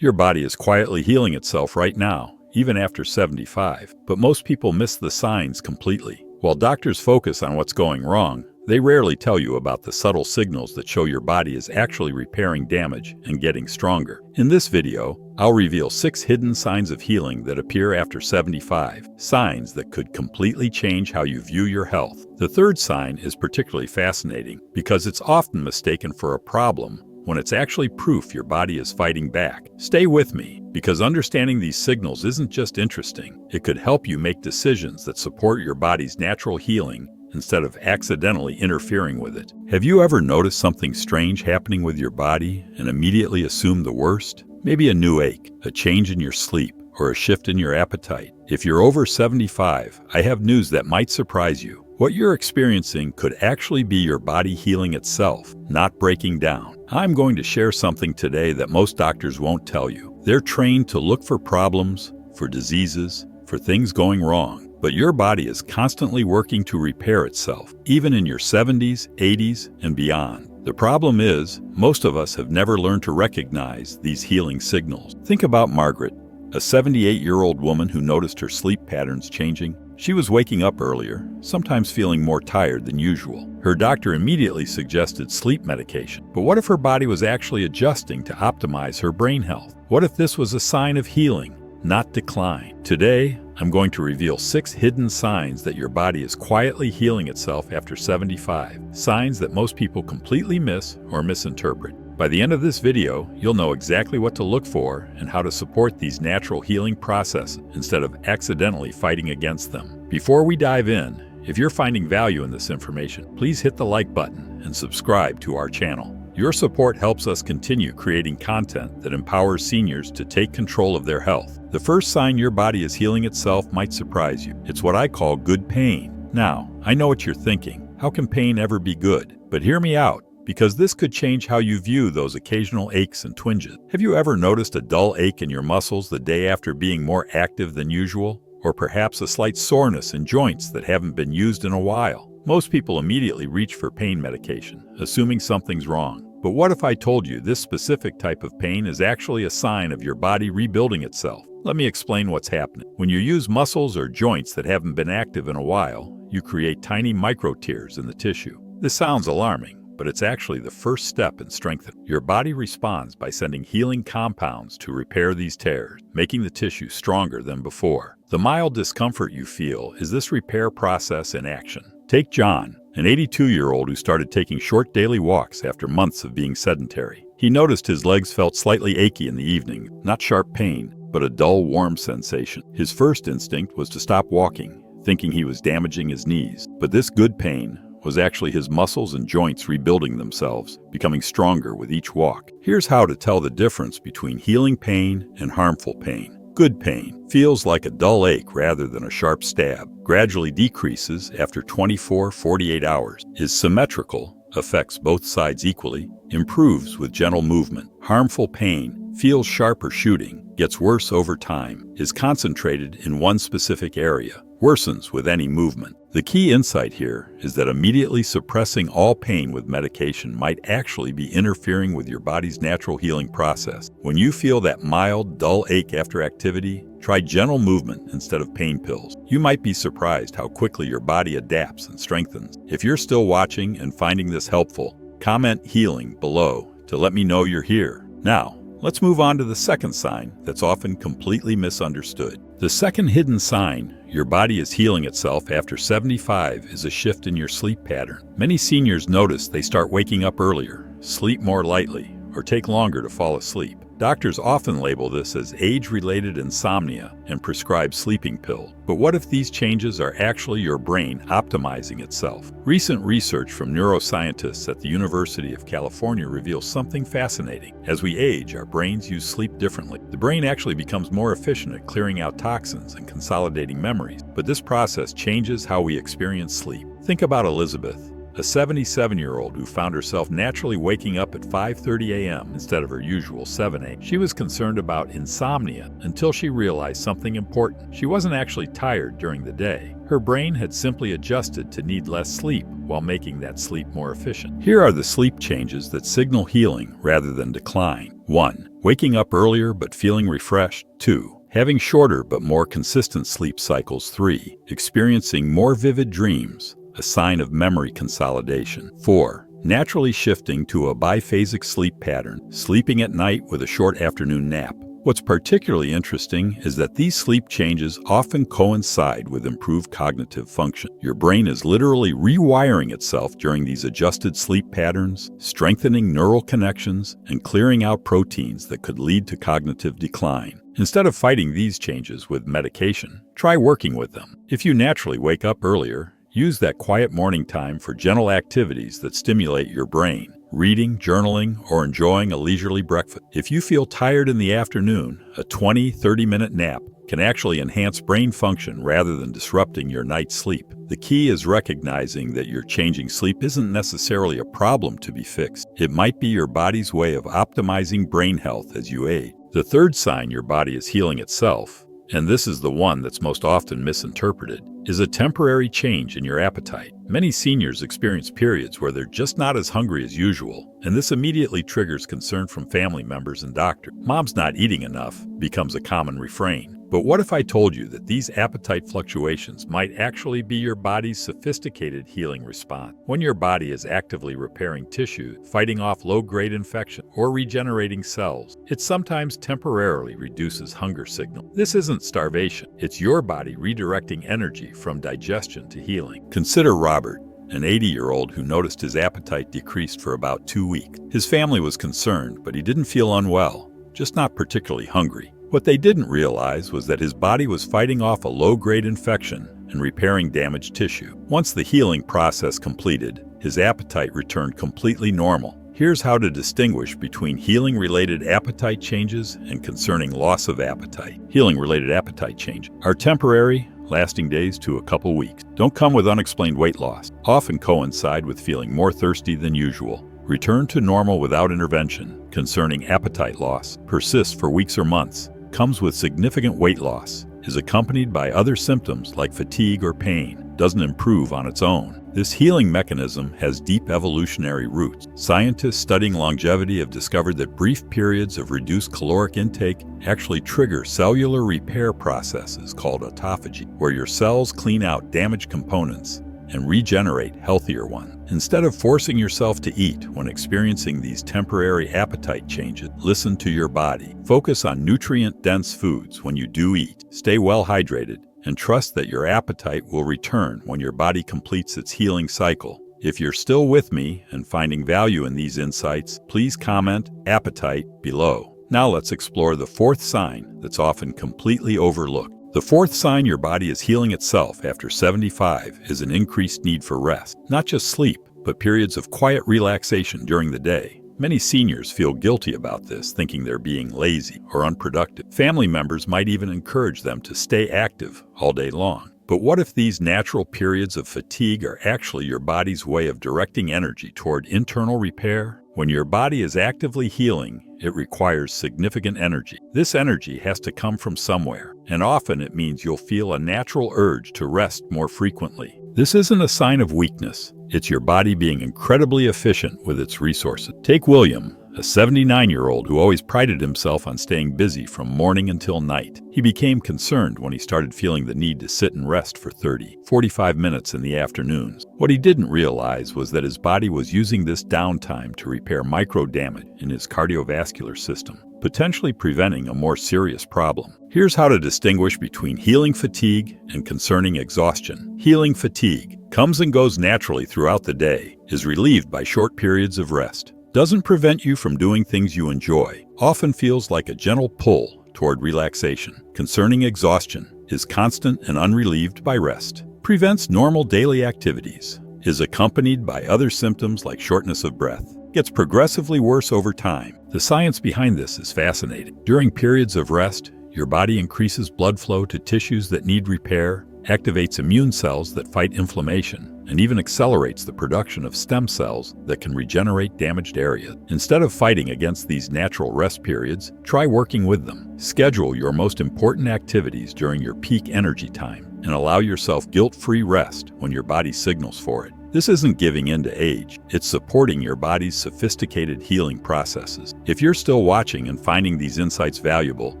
Your body is quietly healing itself right now, even after 75, but most people miss the signs completely. While doctors focus on what's going wrong, they rarely tell you about the subtle signals that show your body is actually repairing damage and getting stronger. In this video, I'll reveal 6 hidden signs of healing that appear after 75, signs that could completely change how you view your health. The third sign is particularly fascinating because it's often mistaken for a problem when it's actually proof your body is fighting back. Stay with me, because understanding these signals isn't just interesting, it could help you make decisions that support your body's natural healing instead of accidentally interfering with it. Have you ever noticed something strange happening with your body and immediately assumed the worst? Maybe a new ache, a change in your sleep, or a shift in your appetite. If you're over 75, I have news that might surprise you. What you're experiencing could actually be your body healing itself, not breaking down. I'm going to share something today that most doctors won't tell you. They're trained to look for problems, for diseases, for things going wrong. But your body is constantly working to repair itself, even in your 70s, 80s, and beyond. The problem is, most of us have never learned to recognize these healing signals. Think about Margaret, a 78-year-old woman who noticed her sleep patterns changing. She was waking up earlier, sometimes feeling more tired than usual. Her doctor immediately suggested sleep medication. But what if her body was actually adjusting to optimize her brain health? What if this was a sign of healing, not decline? Today, I'm going to reveal 6 hidden signs that your body is quietly healing itself after 75. Signs that most people completely miss or misinterpret. By the end of this video, you'll know exactly what to look for and how to support these natural healing processes instead of accidentally fighting against them. Before we dive in, if you're finding value in this information, please hit the like button and subscribe to our channel. Your support helps us continue creating content that empowers seniors to take control of their health. The first sign your body is healing itself might surprise you. It's what I call good pain. Now, I know what you're thinking. How can pain ever be good? But hear me out, because this could change how you view those occasional aches and twinges. Have you ever noticed a dull ache in your muscles the day after being more active than usual? Or perhaps a slight soreness in joints that haven't been used in a while? Most people immediately reach for pain medication, assuming something's wrong. But what if I told you this specific type of pain is actually a sign of your body rebuilding itself? Let me explain what's happening. When you use muscles or joints that haven't been active in a while, you create tiny micro tears in the tissue. This sounds alarming, but it's actually the first step in strengthening. Your body responds by sending healing compounds to repair these tears, making the tissue stronger than before. The mild discomfort you feel is this repair process in action. Take John, an 82-year-old who started taking short daily walks after months of being sedentary. He noticed his legs felt slightly achy in the evening, not sharp pain, but a dull, warm sensation. His first instinct was to stop walking, thinking he was damaging his knees. But this good pain was actually his muscles and joints rebuilding themselves, becoming stronger with each walk. Here's how to tell the difference between healing pain and harmful pain. Good pain feels like a dull ache rather than a sharp stab, gradually decreases after 24-48 hours, is symmetrical, affects both sides equally, improves with gentle movement. Harmful pain feels sharp or shooting, gets worse over time, is concentrated in one specific area, worsens with any movement. The key insight here is that immediately suppressing all pain with medication might actually be interfering with your body's natural healing process. When you feel that mild, dull ache after activity, try gentle movement instead of pain pills. You might be surprised how quickly your body adapts and strengthens. If you're still watching and finding this helpful, comment healing below to let me know you're here. Now, let's move on to the second sign that's often completely misunderstood. The second hidden sign your body is healing itself after 75 is a shift in your sleep pattern. Many seniors notice they start waking up earlier, sleep more lightly, or take longer to fall asleep. Doctors often label this as age-related insomnia and prescribe sleeping pills. But what if these changes are actually your brain optimizing itself? Recent research from neuroscientists at the University of California reveals something fascinating. As we age, our brains use sleep differently. The brain actually becomes more efficient at clearing out toxins and consolidating memories. But this process changes how we experience sleep. Think about Elizabeth, a 77-year-old who found herself naturally waking up at 5:30 a.m. instead of her usual 7 a.m. She was concerned about insomnia until she realized something important. She wasn't actually tired during the day. Her brain had simply adjusted to need less sleep while making that sleep more efficient. Here are the sleep changes that signal healing rather than decline. 1. Waking up earlier but feeling refreshed. 2. Having shorter but more consistent sleep cycles. 3. Experiencing more vivid dreams, a sign of memory consolidation. 4. Naturally shifting to a biphasic sleep pattern, sleeping at night with a short afternoon nap. What's particularly interesting is that these sleep changes often coincide with improved cognitive function. Your brain is literally rewiring itself during these adjusted sleep patterns, strengthening neural connections and clearing out proteins that could lead to cognitive decline. Instead of fighting these changes with medication, try working with them. If you naturally wake up earlier, use that quiet morning time for gentle activities that stimulate your brain. Reading, journaling, or enjoying a leisurely breakfast. If you feel tired in the afternoon, a 20-30-minute nap can actually enhance brain function rather than disrupting your night's sleep. The key is recognizing that your changing sleep isn't necessarily a problem to be fixed. It might be your body's way of optimizing brain health as you age. The third sign your body is healing itself, and this is the one that's most often misinterpreted, is a temporary change in your appetite. Many seniors experience periods where they're just not as hungry as usual, and this immediately triggers concern from family members and doctors. "Mom's not eating enough" becomes a common refrain. But what if I told you that these appetite fluctuations might actually be your body's sophisticated healing response? When your body is actively repairing tissue, fighting off low-grade infection, or regenerating cells, it sometimes temporarily reduces hunger signal. This isn't starvation. It's your body redirecting energy from digestion to healing. Consider Robert, an 80-year-old who noticed his appetite decreased for about 2 weeks. His family was concerned, but he didn't feel unwell, just not particularly hungry. What they didn't realize was that his body was fighting off a low-grade infection and repairing damaged tissue. Once the healing process completed, his appetite returned completely normal. Here's how to distinguish between healing-related appetite changes and concerning loss of appetite. Healing-related appetite changes are temporary, lasting days to a couple weeks. Don't come with unexplained weight loss. Often coincide with feeling more thirsty than usual. Return to normal without intervention. Concerning appetite loss, persists for weeks or months, comes with significant weight loss, is accompanied by other symptoms like fatigue or pain, doesn't improve on its own. This healing mechanism has deep evolutionary roots. Scientists studying longevity have discovered that brief periods of reduced caloric intake actually trigger cellular repair processes called autophagy, where your cells clean out damaged components and regenerate healthier ones. Instead of forcing yourself to eat when experiencing these temporary appetite changes, listen to your body. Focus on nutrient-dense foods when you do eat. Stay well hydrated and trust that your appetite will return when your body completes its healing cycle. If you're still with me and finding value in these insights, please comment "appetite" below. Now let's explore the fourth sign that's often completely overlooked. The fourth sign your body is healing itself after 75 is an increased need for rest. Not just sleep, but periods of quiet relaxation during the day. Many seniors feel guilty about this, thinking they're being lazy or unproductive. Family members might even encourage them to stay active all day long. But what if these natural periods of fatigue are actually your body's way of directing energy toward internal repair? When your body is actively healing, it requires significant energy. This energy has to come from somewhere, and often it means you'll feel a natural urge to rest more frequently. This isn't a sign of weakness. It's your body being incredibly efficient with its resources. Take William, a 79-year-old who always prided himself on staying busy from morning until night. He became concerned when he started feeling the need to sit and rest for 30-45 minutes in the afternoons. What he didn't realize was that his body was using this downtime to repair micro damage in his cardiovascular system, potentially preventing a more serious problem. Here's how to distinguish between healing fatigue and concerning exhaustion. Healing fatigue comes and goes naturally throughout the day, is relieved by short periods of rest, doesn't prevent you from doing things you enjoy, often feels like a gentle pull toward relaxation. Concerning exhaustion is constant and unrelieved by rest, prevents normal daily activities, is accompanied by other symptoms like shortness of breath, gets progressively worse over time. The science behind this is fascinating. During periods of rest, your body increases blood flow to tissues that need repair, activates immune cells that fight inflammation, and even accelerates the production of stem cells that can regenerate damaged areas. Instead of fighting against these natural rest periods, try working with them. Schedule your most important activities during your peak energy time and allow yourself guilt-free rest when your body signals for it. This isn't giving in to age, it's supporting your body's sophisticated healing processes. If you're still watching and finding these insights valuable,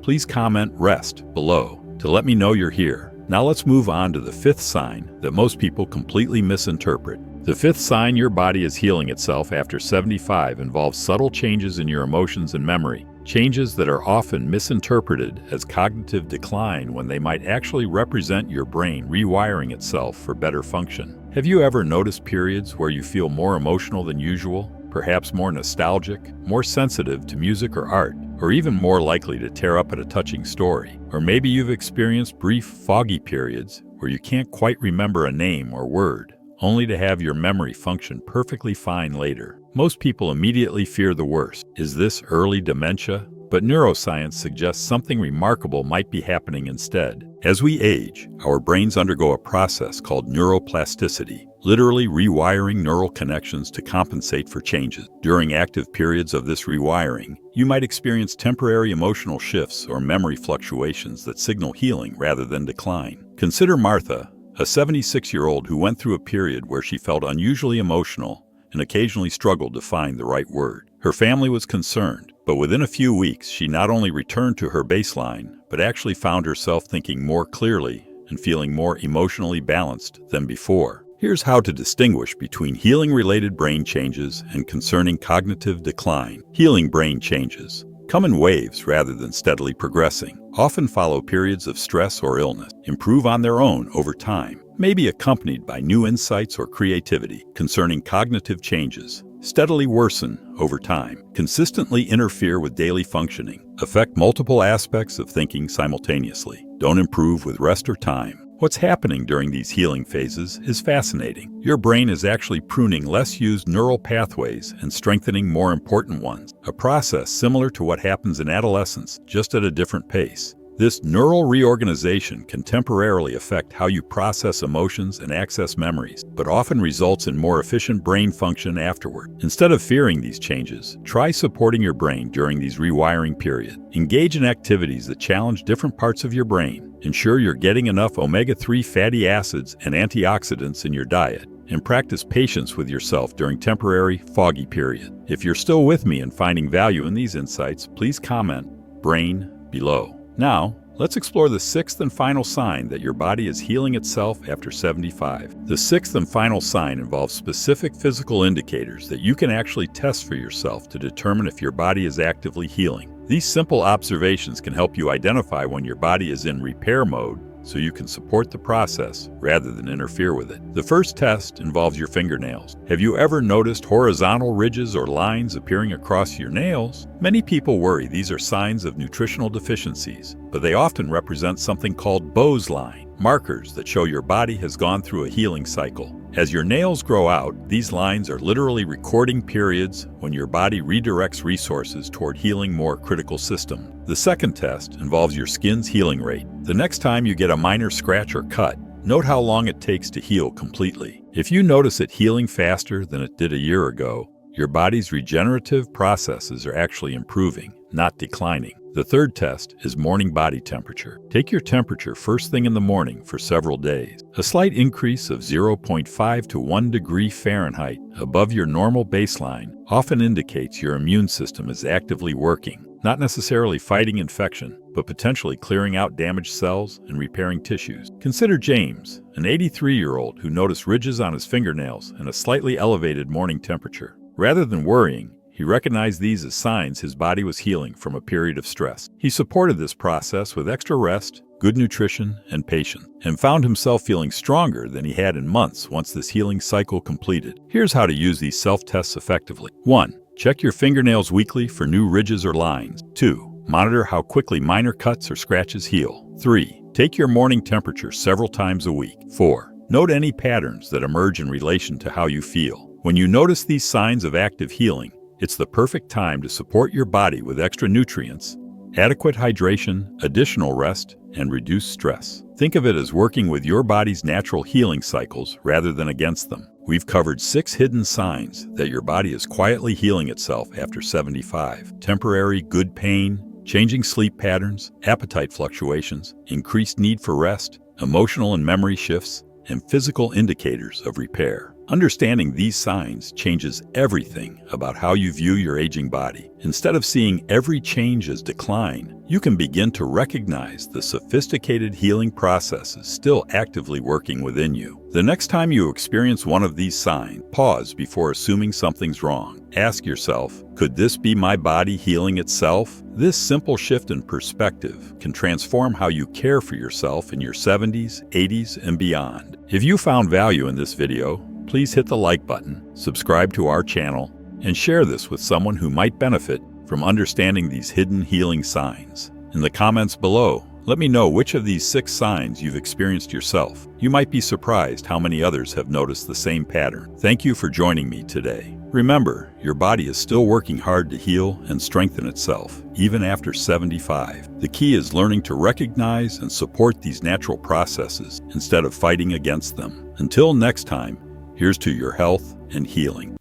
please comment "rest" below to let me know you're here. Now let's move on to the fifth sign that most people completely misinterpret. The fifth sign your body is healing itself after 75 involves subtle changes in your emotions and memory, changes that are often misinterpreted as cognitive decline when they might actually represent your brain rewiring itself for better function. Have you ever noticed periods where you feel more emotional than usual, perhaps more nostalgic, more sensitive to music or art, or even more likely to tear up at a touching story? Or maybe you've experienced brief, foggy periods where you can't quite remember a name or word, only to have your memory function perfectly fine later. Most people immediately fear the worst. Is this early dementia? But neuroscience suggests something remarkable might be happening instead. As we age, our brains undergo a process called neuroplasticity, literally rewiring neural connections to compensate for changes. During active periods of this rewiring, you might experience temporary emotional shifts or memory fluctuations that signal healing rather than decline. Consider Martha, a 76-year-old who went through a period where she felt unusually emotional and occasionally struggled to find the right word. Her family was concerned, but within a few weeks, she not only returned to her baseline, but actually found herself thinking more clearly and feeling more emotionally balanced than before. Here's how to distinguish between healing-related brain changes and concerning cognitive decline. Healing brain changes come in waves rather than steadily progressing, often follow periods of stress or illness, improve on their own over time, may be accompanied by new insights or creativity. Concerning cognitive changes, steadily worsen over time, consistently interfere with daily functioning, affect multiple aspects of thinking simultaneously, don't improve with rest or time. What's happening during these healing phases is fascinating. Your brain is actually pruning less used neural pathways and strengthening more important ones, a process similar to what happens in adolescence, just at a different pace. This neural reorganization can temporarily affect how you process emotions and access memories, but often results in more efficient brain function afterward. Instead of fearing these changes, try supporting your brain during these rewiring periods. Engage in activities that challenge different parts of your brain. Ensure you're getting enough omega-3 fatty acids and antioxidants in your diet, and practice patience with yourself during temporary, foggy periods. If you're still with me and finding value in these insights, please comment "brain" below. Now, let's explore the sixth and final sign that your body is healing itself after 75. The sixth and final sign involves specific physical indicators that you can actually test for yourself to determine if your body is actively healing. These simple observations can help you identify when your body is in repair mode, so you can support the process rather than interfere with it. The first test involves your fingernails. Have you ever noticed horizontal ridges or lines appearing across your nails? Many people worry these are signs of nutritional deficiencies, but they often represent something called Bow's line, markers that show your body has gone through a healing cycle. As your nails grow out, these lines are literally recording periods when your body redirects resources toward healing more critical systems. The second test involves your skin's healing rate. The next time you get a minor scratch or cut, note how long it takes to heal completely. If you notice it healing faster than it did a year ago, your body's regenerative processes are actually improving, not declining. The third test is morning body temperature. Take your temperature first thing in the morning for several days. A slight increase of 0.5 to 1 degree Fahrenheit above your normal baseline often indicates your immune system is actively working, not necessarily fighting infection, but potentially clearing out damaged cells and repairing tissues. Consider James, an 83-year-old who noticed ridges on his fingernails and a slightly elevated morning temperature. Rather than worrying, he recognized these as signs his body was healing from a period of stress. He supported this process with extra rest, good nutrition, and patience, and found himself feeling stronger than he had in months once this healing cycle completed. Here's how to use these self-tests effectively. 1. Check your fingernails weekly for new ridges or lines. 2. Monitor how quickly minor cuts or scratches heal. 3. Take your morning temperature several times a week. 4. Note any patterns that emerge in relation to how you feel. When you notice these signs of active healing, it's the perfect time to support your body with extra nutrients, adequate hydration, additional rest, and reduced stress. Think of it as working with your body's natural healing cycles rather than against them. We've covered 6 hidden signs that your body is quietly healing itself after 75. Temporary good pain, changing sleep patterns, appetite fluctuations, increased need for rest, emotional and memory shifts, and physical indicators of repair. Understanding these signs changes everything about how you view your aging body. Instead of seeing every change as decline, you can begin to recognize the sophisticated healing processes still actively working within you. The next time you experience one of these signs, pause before assuming something's wrong. Ask yourself, could this be my body healing itself? This simple shift in perspective can transform how you care for yourself in your 70s, 80s, and beyond. If you found value in this video, please hit the like button, subscribe to our channel, and share this with someone who might benefit from understanding these hidden healing signs. In the comments below, let me know which of these 6 signs you've experienced yourself. You might be surprised how many others have noticed the same pattern. Thank you for joining me today. Remember, your body is still working hard to heal and strengthen itself, even after 75. The key is learning to recognize and support these natural processes instead of fighting against them. Until next time, here's to your health and healing.